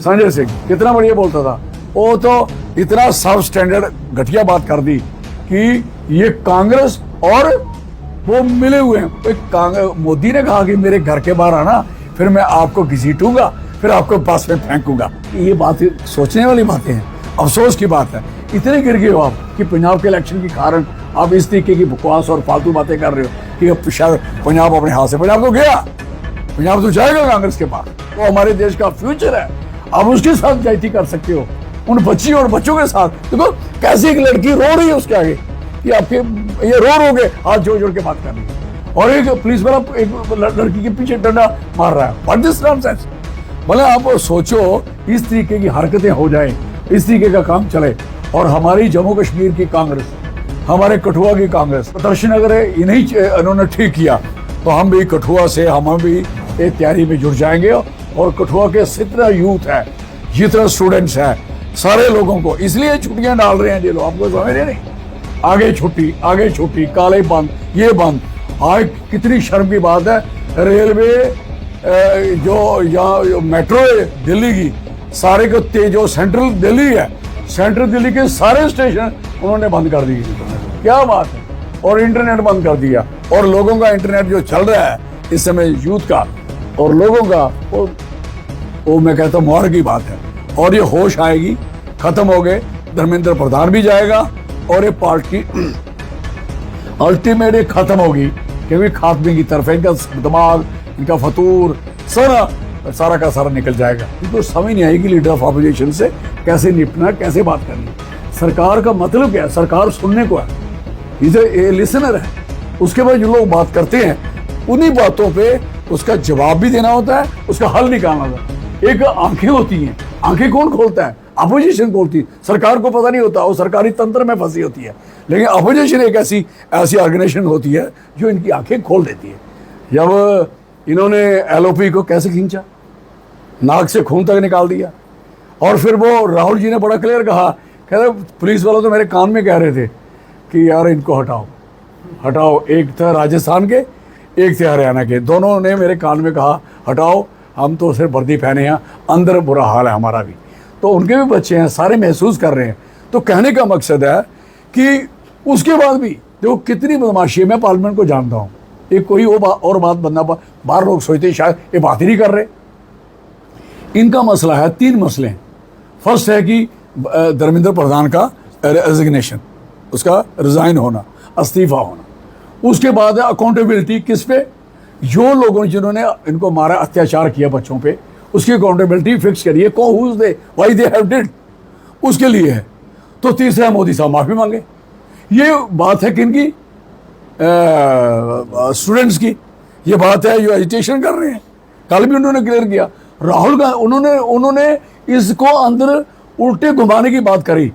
संजय सिंह कितना बढ़िया बोलता था, वो तो इतना सब स्टैंडर्ड घटिया बात कर दी कि ये कांग्रेस और वो मिले हुए हैं। मोदी ने कहा कि मेरे घर के बाहर आना, फिर मैं आपको घसीटूंगा, फिर आपको बस में फेंकूंगा। ये बात सोचने वाली बातें हैं, अफसोस की बात है। इतने गिर गए हो आप कि पंजाब के इलेक्शन के कारण आप इस तरीके की बकवास और फालतू बातें कर रहे हो कि अब शायद पंजाब अपने हाथ से, पंजाब तो गया, पंजाब तो जाएगा कांग्रेस के पास, वो हमारे देश का फ्यूचर है। आप उसके साथ जाति कर सकते हो, उन बच्ची और बच्चों के साथ। देखो कैसे एक लड़की रो रही है उसके आगे कि आपके ये रो के हाथ जोड़ जोड़ के बात कर रही है, और एक पुलिस वाला एक लड़की के पीछे डंडा मार रहा है। What this nonsense. भले आप सोचो इस तरीके की हरकतें हो जाए, इस तरीके का काम चले, और हमारी जम्मू कश्मीर की कांग्रेस, हमारे कठुआ की कांग्रेस प्रदर्शन अगर इन्हीं इन्होंने ठीक किया तो हम भी कठुआ से हम भी एक तैयारी में जुड़ जाएंगे। और कठुआ के जितना यूथ है, जितना स्टूडेंट्स है, सारे लोगों को इसलिए छुट्टियां डाल रहे हैं ये लोग, आपको समझ रहे नहीं, आगे छुट्टी, काले बंद, ये बंद। आज कितनी शर्म की बात है, रेलवे जो मेट्रो है दिल्ली की, सारे को जो सेंट्रल दिल्ली है, सेंट्रल दिल्ली के सारे स्टेशन उन्होंने बंद कर दिए। क्या बात है। और इंटरनेट बंद कर दिया, और लोगों का इंटरनेट जो चल रहा है इस समय यूथ का और लोगों का, वो मैं कहता हूँ मुबारक की बात है। और ये होश आएगी, खत्म हो गए, धर्मेंद्र प्रधान भी जाएगा और ये पार्टी अल्टीमेट खत्म होगी, क्योंकि खात्मे की तरफ इनका दिमाग, इनका फतूर सारा का सारा निकल जाएगा। इनको समझ नहीं आएगी लीडर ऑफ अपोजिशन से कैसे निपटना, कैसे बात करनी। सरकार का मतलब क्या है, सरकार सुनने को है, इधर लिसनर है। उसके बाद जो लोग बात करते हैं उन्हीं बातों पे उसका जवाब भी देना होता है, उसका हल निकालना होता है। एक आंखें होती हैं, आंखें कौन खोलता है, अपोजिशन खोलती है। सरकार को पता नहीं होता, वो सरकारी तंत्र में फंसी होती है, लेकिन अपोजिशन एक ऐसी ऑर्गेनाइजेशन होती है जो इनकी आंखें खोल देती है। जब इन्होंने एलओपी को कैसे खींचा, नाक से खून तक निकाल दिया, और फिर वो राहुल जी ने बड़ा क्लियर कहा, कहते पुलिस वालों तो मेरे कान में कह रहे थे कि यार इनको हटाओ। एक था राजस्थान के, एक थे हरियाणा के, दोनों ने मेरे कान में कहा हटाओ, हम तो सिर्फ वर्दी पहने हैं, अंदर बुरा हाल है हमारा भी। तो उनके भी बच्चे हैं, सारे महसूस कर रहे हैं। तो कहने का मकसद है कि उसके बाद भी देखो कितनी बदमाशी है। मैं पार्लियामेंट को जानता हूँ, एक कोई और बात बनना, बाहर लोग सोचते शायद ये बात ही नहीं कर रहे। इनका मसला है, 3 मसले हैं। फर्स्ट है कि धर्मेंद्र प्रधान का रेजिग्नेशन, उसका रिजाइन होना, इस्तीफा होना। उसके बाद है अकाउंटेबिलिटी, किस पे, जो लोगों जिन्होंने इनको मारा, अत्याचार किया बच्चों पे, उसकी अकाउंटेबिलिटी फिक्स करिए, व्हाई दे हैव डिड, उसके लिए है। तो तीसरा मोदी साहब माफी मांगे। ये बात है किनकी, स्टूडेंट्स की। ये बात है जो एजिटेशन कर रहे हैं। कल भी उन्होंने क्लियर किया, राहुल गांधी उन्होंने इसको अंदर उल्टे घुमाने की बात करी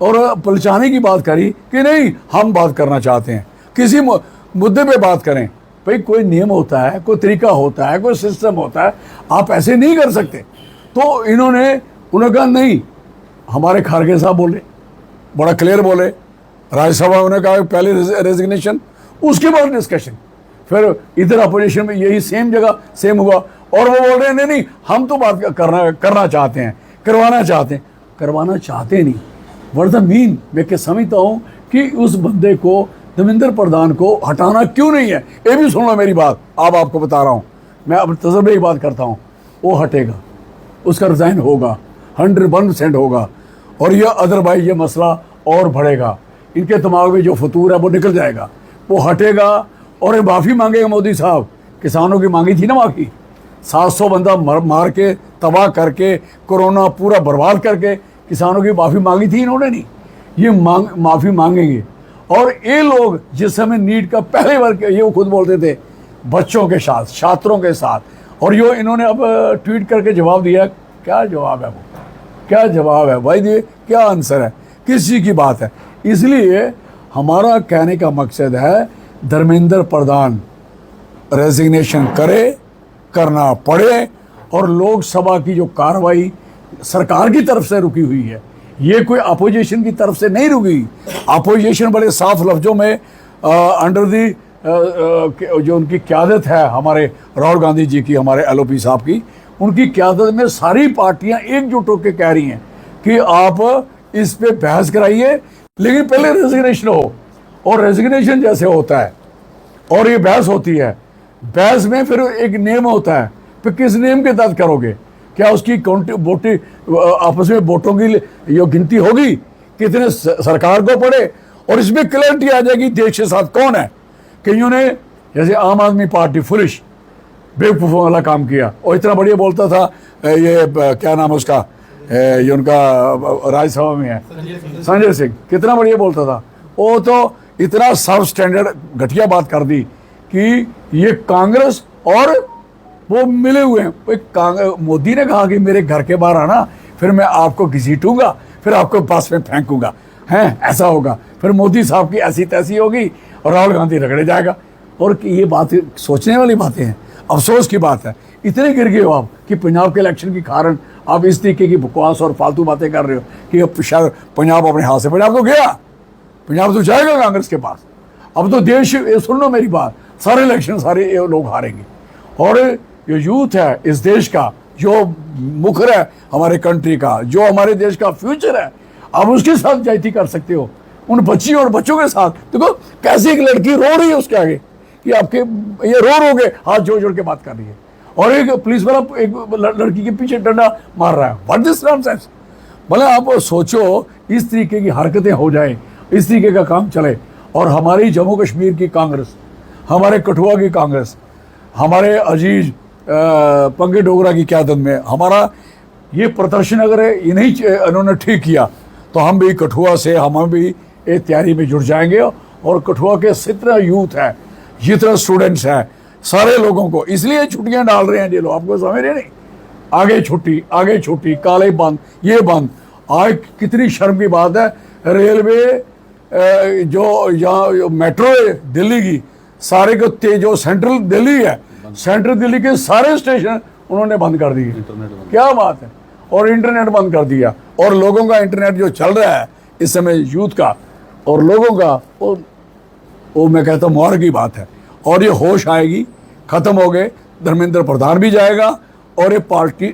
और पलचाने की बात करी कि नहीं हम बात करना चाहते हैं, किसी मुद्दे पे बात करें। भाई कोई नियम होता है, कोई तरीका होता है, कोई सिस्टम होता है, आप ऐसे नहीं कर सकते। तो उन्होंने कहा नहीं, हमारे खारगे साहब बोले, बड़ा क्लियर बोले, राज्यसभा उन्होंने कहा पहले रेजिग्नेशन, उसके बाद डिस्कशन। फिर इधर अपोजिशन में यही सेम जगह सेम हुआ, और वो बोल रहे हैं नहीं हम तो बात करना चाहते हैं, करवाना चाहते नहीं। व्हाट द मीन, मैं क्या समझता हूँ कि उस बंदे को, धर्मेंद्र प्रधान को हटाना क्यों नहीं है। ये भी सुन लो मेरी बात, आपको बता रहा हूँ, मैं अब तजर्बे की बात करता हूँ। वो हटेगा, उसका रिजाइन होगा, 101% होगा, और यह अदरवाइज ये मसला और बढ़ेगा। इनके दिमाग में जो फतूर है वो निकल जाएगा, वो हटेगा और ये माफ़ी मांगेगा। मोदी साहब किसानों की मांगी थी ना माफ़ी, 700 बंदा मार के तबाह करके, कोरोना पूरा बर्बाद करके किसानों की माफ़ी मांगी थी इन्होंने नहीं। ये माफ़ी मांगेंगे। और ये लोग जिस समय नीट का पहले वर्ग, ये वो खुद बोलते थे बच्चों के साथ, छात्रों के साथ, और यो इन्होंने अब ट्वीट करके जवाब दिया। क्या जवाब है वो, क्या जवाब है भाई, ये क्या आंसर है, किस चीज़ की बात है। इसलिए हमारा कहने का मकसद है धर्मेंद्र प्रधान रेजिग्नेशन करना पड़े, और लोकसभा की जो कार्रवाई सरकार की तरफ से रुकी हुई है, ये कोई अपोजिशन की तरफ से नहीं रुकी। अपोजिशन बड़े साफ लफ्जों में अंडर दी जो उनकी क़यादत है हमारे राहुल गांधी जी की, हमारे एलओपी साहब की, उनकी क़यादत में सारी पार्टियां एकजुट होकर कह रही हैं कि आप इस पे बहस कराइए, लेकिन पहले रेजिग्नेशन हो। और रेजिग्नेशन जैसे होता है और ये बहस होती है, बहस में फिर एक नेम होता है, फिर किस नेम के तहत करोगे? क्या उसकी वोटी आपस में वोटों की ये गिनती होगी, कितने सरकार को पड़े, और इसमें क्लैरिटी आ जाएगी देश के साथ कौन है। कईयों ने जैसे आम आदमी पार्टी फुलिश बेवकूफ़ों वाला काम किया, और इतना बढ़िया बोलता था ये क्या नाम है उसका, ये उनका राज्यसभा में है संजय सिंह, कितना बढ़िया बोलता था। वो तो इतना सब स्टैंडर्ड घटिया बात कर दी कि ये कांग्रेस और वो मिले हुए हैं। मोदी ने कहा कि मेरे घर के बाहर आना, फिर मैं आपको घसीटूंगा, फिर आपको पास में फेंकूंगा, हैं ऐसा होगा, फिर मोदी साहब की ऐसी तैसी होगी और राहुल गांधी रगड़े जाएगा। और ये बात सोचने वाली बातें हैं, अफसोस की बात है। इतने गिर गए हो आप कि पंजाब के इलेक्शन के कारण आप इस तरीके की बकवास और फालतू बातें कर रहे हो कि अब शायद पंजाब अपने हाथ से, पंजाब तो गया, पंजाब तो जाएगा कांग्रेस के पास। अब तो देश, सुन लो मेरी बात, सारे इलेक्शन सारे लोग हारेंगे। और ये यूथ है इस देश का, जो मुखर है हमारे कंट्री का, जो हमारे देश का फ्यूचर है, आप उसके साथ जाति कर सकते हो, उन बच्चियों और बच्चों के साथ। देखो कैसी एक लड़की रो रही है उसके आगे कि आपके ये रो के हाथ जोड़ जोड़ के बात कर रही है, और एक पुलिस वाला एक लड़की के पीछे डंडा मार रहा है। What this nonsense. भले आप सोचो इस तरीके की हरकतें हो जाए, इस तरीके का काम चले, और हमारी जम्मू कश्मीर की कांग्रेस, हमारे कठुआ की कांग्रेस, हमारे अजीज पंकज डोगरा की क़यादत में हमारा ये प्रदर्शन अगर इन्हीं इन्होंने ठीक किया तो हम भी कठुआ से हम भी एक तैयारी में जुड़ जाएंगे। और कठुआ के जितना यूथ है, जितना स्टूडेंट्स हैं, सारे लोगों को इसलिए छुट्टियां डाल रहे हैं ये लोग, आपको समझ रहे नहीं, आगे छुट्टी, काले बंद, ये बंद। आज कितनी शर्म की बात है, रेलवे जो यहाँ मेट्रो है दिल्ली की, सारे को जो सेंट्रल दिल्ली है, सेंट्रल दिल्ली के सारे स्टेशन उन्होंने बंद कर दिए। क्या बात है। और इंटरनेट बंद कर दिया, और लोगों का इंटरनेट जो चल रहा है इस समय यूथ का और लोगों का, वो मैं कहता हूँ मुबारक की बात है। और ये होश आएगी, ख़त्म हो गए, धर्मेंद्र प्रधान भी जाएगा और ये पार्टी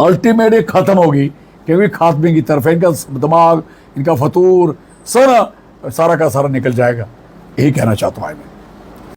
अल्टीमेट ख़त्म होगी, क्योंकि खात्मे की तरफ है, इनका दिमाग, इनका फतूर सारा का सारा निकल जाएगा। यही कहना चाहता हूँ मैं।